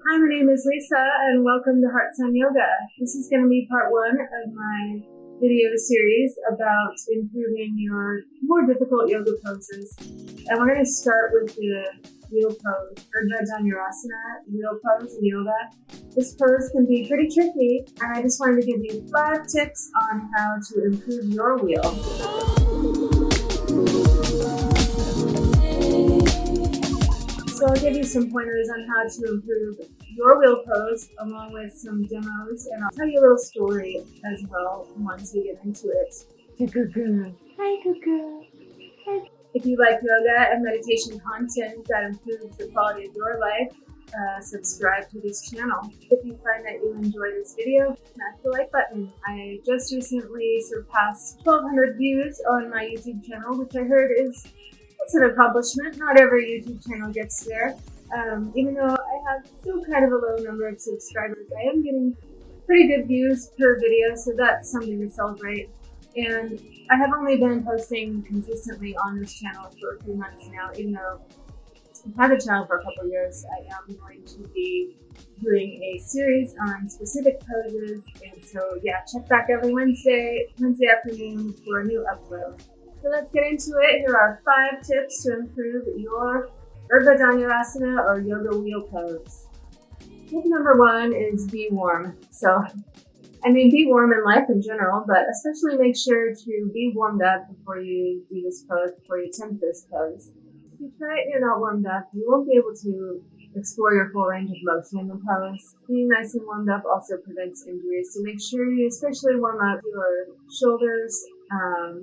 Hi, my name is Lisa, and welcome to Heart Sun Yoga. This is going to be part one of my video series about improving your more difficult yoga poses. And we're going to start with the wheel pose, Urdhva Dhanurasana wheel pose in yoga. This pose can be pretty tricky, and I just wanted to give you 5 tips on how to improve your wheel. So I'll give you some pointers on how to improve your wheel pose along with some demos, and I'll tell you a little story as well once we get into it. Hi, Cuckoo. If you like yoga and meditation content that improves the quality of your life, subscribe to this channel. If you find that you enjoy this video, smash the like button. I just recently surpassed 1,200 views on my YouTube channel, which I heard is an accomplishment. Not every YouTube channel gets there. Even though I have still kind of a low number of subscribers, I am getting pretty good views per video, so that's something to celebrate. And I have only been posting consistently on this channel for a few months now, even though I've had the channel for a couple of years. I am going to be doing a series on specific poses, and so yeah, check back every Wednesday afternoon for a new upload. So let's get into it. Here are 5 tips to improve your Urdhva Dhanurasana or yoga wheel pose. Tip number 1 is be warm. Be warm in life in general, but especially make sure to be warmed up before you do this pose, before you attempt this pose. If you try it and you're not warmed up, you won't be able to explore your full range of motion in the pose. Being nice and warmed up also prevents injuries, so make sure you especially warm up your shoulders,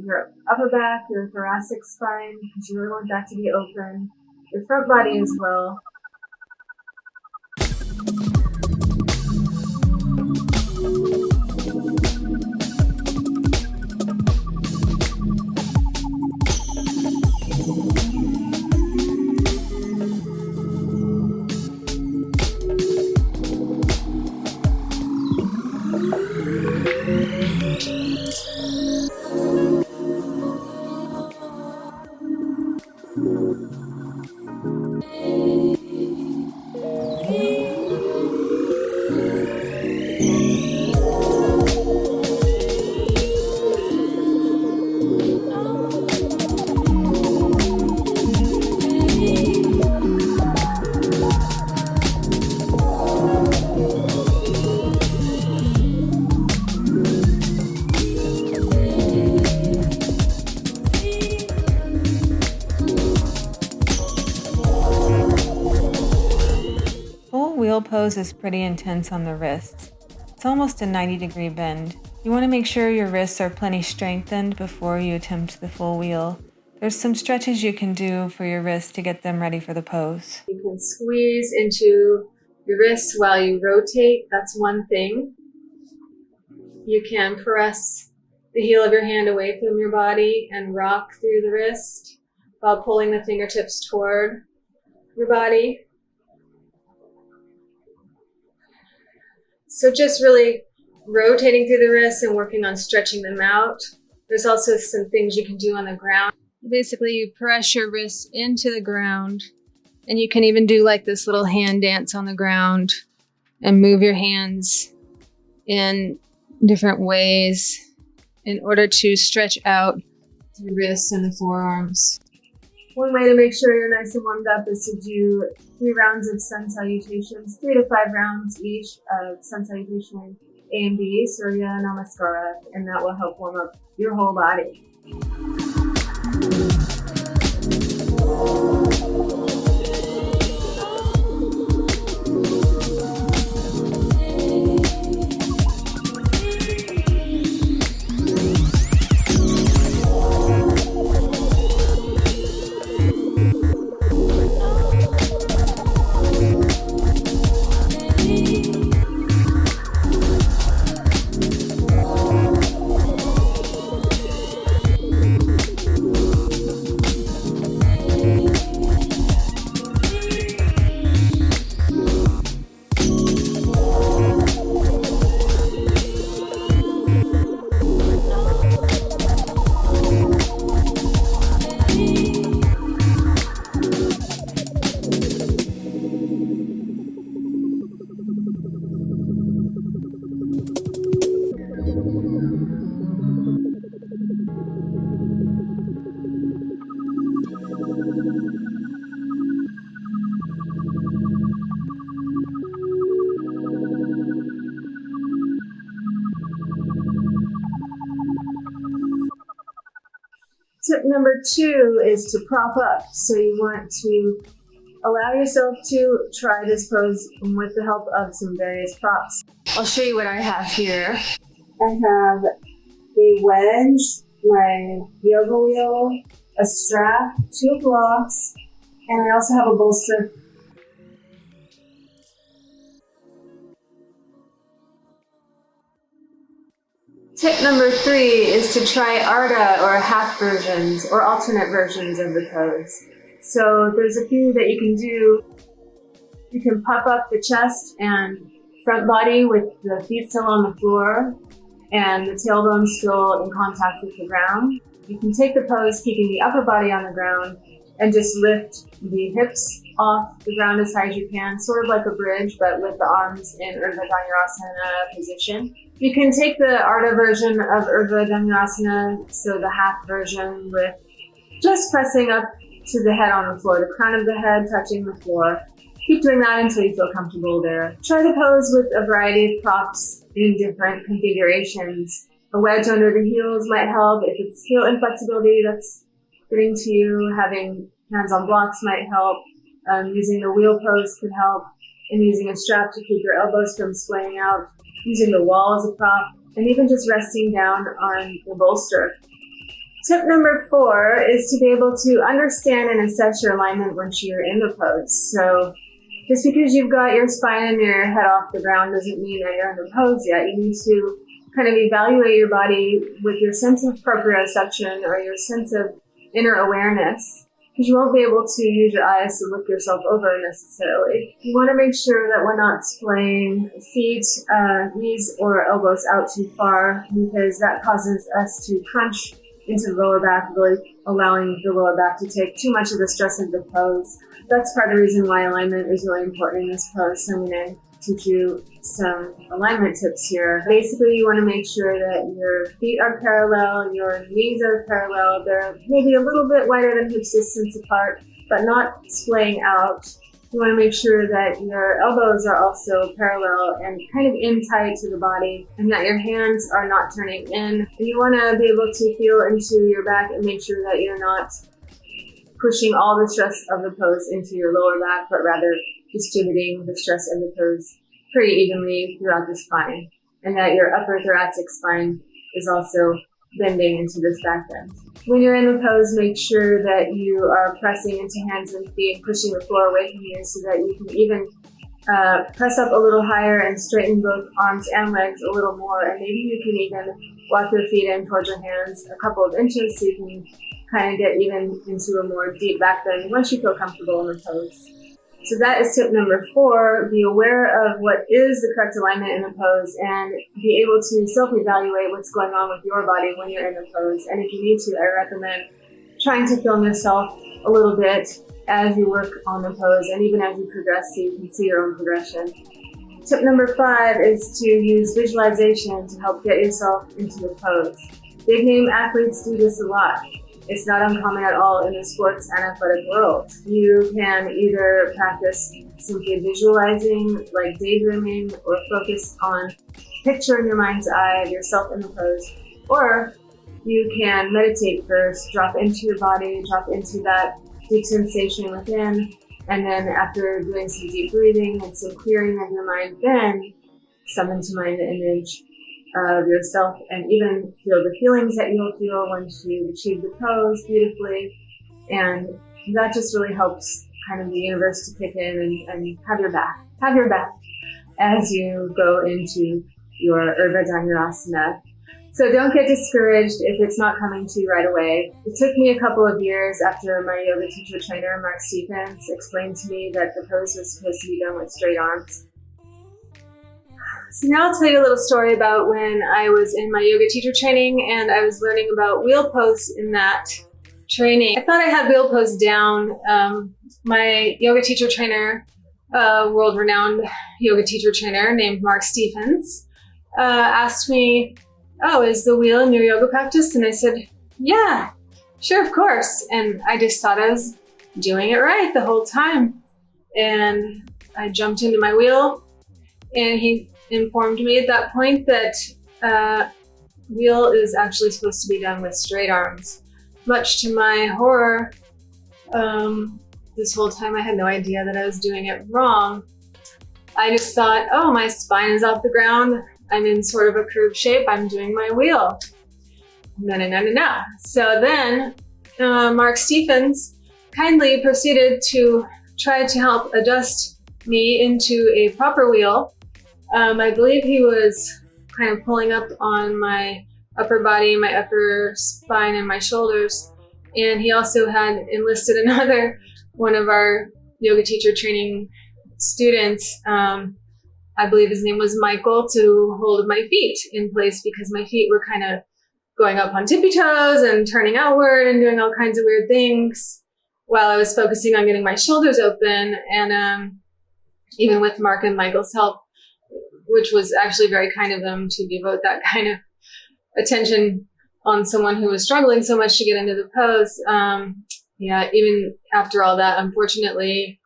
your upper back, your thoracic spine, because you really want that to be open, your front body as well. Wheel pose is pretty intense on the wrists. It's almost a 90-degree bend. You want to make sure your wrists are plenty strengthened before you attempt the full wheel. There's some stretches you can do for your wrists to get them ready for the pose. You can squeeze into your wrists while you rotate. That's one thing. You can press the heel of your hand away from your body and rock through the wrist while pulling the fingertips toward your body. So just really rotating through the wrists and working on stretching them out. There's also some things you can do on the ground. Basically, you press your wrists into the ground, and you can even do like this little hand dance on the ground and move your hands in different ways in order to stretch out the wrists and the forearms. One way to make sure you're nice and warmed up is to do 3 rounds of sun salutations, 3 to 5 rounds each of sun salutation A and B, Surya Namaskara, and that will help warm up your whole body. number 2 is to prop up. So you want to allow yourself to try this pose with the help of some various props. I'll show you what I have here. I have a wedge, my yoga wheel, a strap, 2 blocks, and I also have a bolster. Tip number 3 is to try Urdhva or half versions or alternate versions of the pose. So there's a few that you can do. You can puff up the chest and front body with the feet still on the floor and the tailbone still in contact with the ground. You can take the pose keeping the upper body on the ground and just lift the hips off the ground as high as you can, sort of like a bridge, but with the arms in Urdhva Dhanurasana position. You can take the Urdhva version of Urdhva Dhanurasana, so the half version with just pressing up to the head on the floor, the crown of the head touching the floor. Keep doing that until you feel comfortable there. Try the pose with a variety of props in different configurations. A wedge under the heels might help. If it's heel inflexibility that's getting to you, having hands on blocks might help. Using the wheel pose could help. And using a strap to keep your elbows from splaying out. Using the wall as a prop. And even just resting down on the bolster. Tip number 4 is to be able to understand and assess your alignment once you're in the pose. So just because you've got your spine and your head off the ground doesn't mean that you're in the pose yet. You need to kind of evaluate your body with your sense of proprioception or your sense of inner awareness, because you won't be able to use your eyes to look yourself over necessarily. You want to make sure that we're not splaying feet, knees, or elbows out too far, because that causes us to crunch into the lower back, really allowing the lower back to take too much of the stress of the pose. That's part of the reason why alignment is really important in this pose. So I'm going to teach you some alignment tips here. Basically, you want to make sure that your feet are parallel, your knees are parallel. They're maybe a little bit wider than hips distance apart, but not splaying out. You want to make sure that your elbows are also parallel and kind of in tight to the body, and that your hands are not turning in. And you want to be able to feel into your back and make sure that you're not pushing all the stress of the pose into your lower back, but rather distributing the stress of the pose pretty evenly throughout the spine, and that your upper thoracic spine is also bending into this back bend. When you're in the pose, make sure that you are pressing into hands and feet, pushing the floor away from you so that you can even press up a little higher and straighten both arms and legs a little more, and maybe you can even walk your feet in towards your hands a couple of inches so you can kind of get even into a more deep back bend once you feel comfortable in the pose. So that is tip number 4. Be aware of what is the correct alignment in the pose and be able to self-evaluate what's going on with your body when you're in the pose. And if you need to, I recommend trying to film yourself a little bit as you work on the pose and even as you progress so you can see your own progression. Tip number 5 is to use visualization to help get yourself into the pose. Big name athletes do this a lot. It's not uncommon at all in the sports and athletic world. You can either practice simply visualizing, like daydreaming, or focus on picture in your mind's eye of yourself in the pose. Or you can meditate first, drop into your body, drop into that deep sensation within, and then after doing some deep breathing and some clearing of your mind, then summon to mind the image of yourself and even feel the feelings that you'll feel once you achieve the pose beautifully. And that just really helps kind of the universe to kick in and have your back as you go into your Urdhva Dhanurasana. So don't get discouraged if it's not coming to you right away. It took me a couple of years after my yoga teacher trainer, Mark Stephens, explained to me that the pose was supposed to be done with straight arms. So now I'll tell you a little story about when I was in my yoga teacher training and I was learning about wheel pose in that training. I thought I had wheel pose down. My yoga teacher trainer, world-renowned yoga teacher trainer named Mark Stephens, asked me, "Oh, is the wheel in your yoga practice?" And I said, "Yeah, sure, of course." And I just thought I was doing it right the whole time. And I jumped into my wheel, and he informed me at that point that wheel is actually supposed to be done with straight arms. much to my horror, this whole time I had no idea that I was doing it wrong. I just thought, oh, my spine is off the ground. I'm in sort of a curved shape. I'm doing my wheel. No. So then Mark Stephens kindly proceeded to try to help adjust me into a proper wheel. I believe he was kind of pulling up on my upper body, my upper spine, and my shoulders. And he also had enlisted another one of our yoga teacher training students. I believe his name was Michael, to hold my feet in place because my feet were kind of going up on tippy toes and turning outward and doing all kinds of weird things while I was focusing on getting my shoulders open. And even with Mark and Michael's help, which was actually very kind of them to devote that kind of attention on someone who was struggling so much to get into the pose. Even after all that, unfortunately,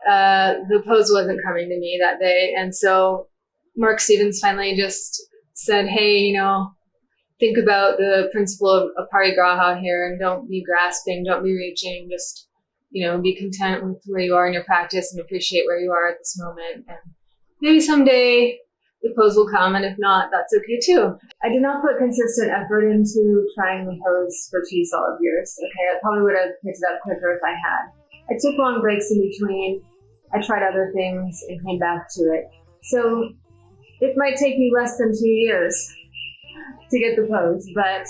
the pose wasn't coming to me that day. And so Mark Stephens finally just said, hey, think about the principle of aparigraha here, and don't be grasping, don't be reaching, just, be content with where you are in your practice and appreciate where you are at this moment. And maybe someday the pose will come, and if not, that's okay too. I did not put consistent effort into trying the pose for 2 solid years. Okay, I probably would have picked it up quicker if I had. I took long breaks in between. I tried other things and came back to it. So it might take me less than 2 years to get the pose, but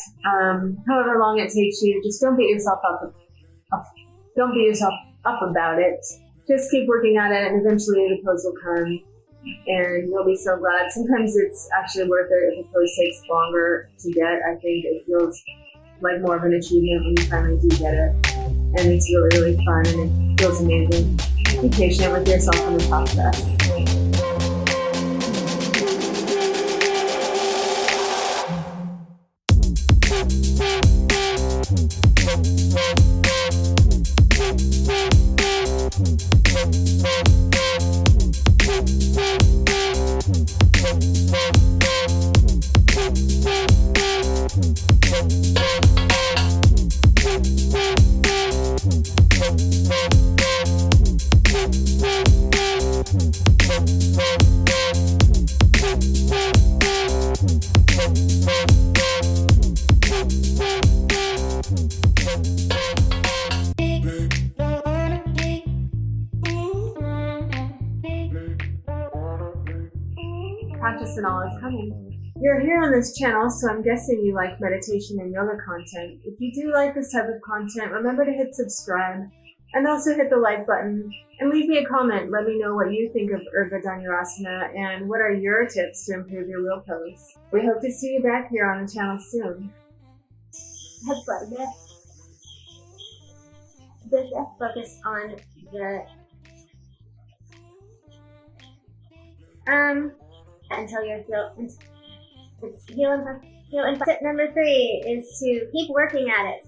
however long it takes you, just don't beat yourself up. Don't beat yourself up about it. Just keep working at it, and eventually the pose will come, and you'll be so glad. Sometimes it's actually worth it if the pose takes longer to get. I think it feels like more of an achievement when you finally do get it, and it's really, really fun, and it feels amazing. Be patient with yourself in the process. Practice and all is coming. You're here on this channel, so I'm guessing you like meditation and yoga content. If you do like this type of content, remember to hit subscribe and also hit the like button and leave me a comment. Let me know what you think of Urdhva Dhanurasana and what are your tips to improve your wheel pose. We hope to see you back here on the channel soon. The breath focus on the until you feel heal and tip number 3 is to keep working at it.